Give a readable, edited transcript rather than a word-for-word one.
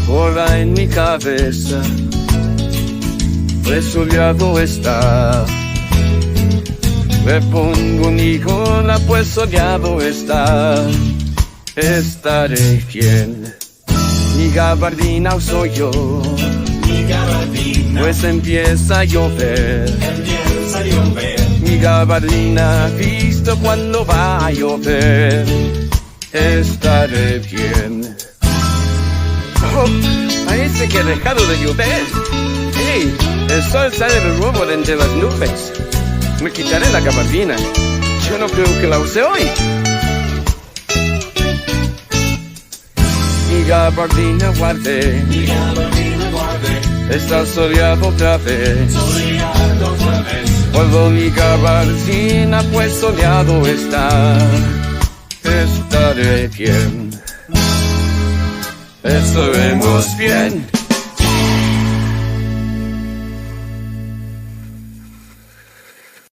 Ahora en mi cabeza, pues soleado está. Me pongo un hijona, pues soleado está. Estaré bien. Mi gabardina soy yo, pues empieza a llover. Mi gabardina visto cuando va a llover. Estaré bien. Oh, parece que ha dejado de llover. Hey, el sol sale de nuevo de entre las nubes. Me quitaré la gabardina. Yo no creo que la use hoy. Mi gabardina guardé. Está soleado otra vez. Guardo mi gabardina, pues soleado está. Estaré bien. Estaremos bien.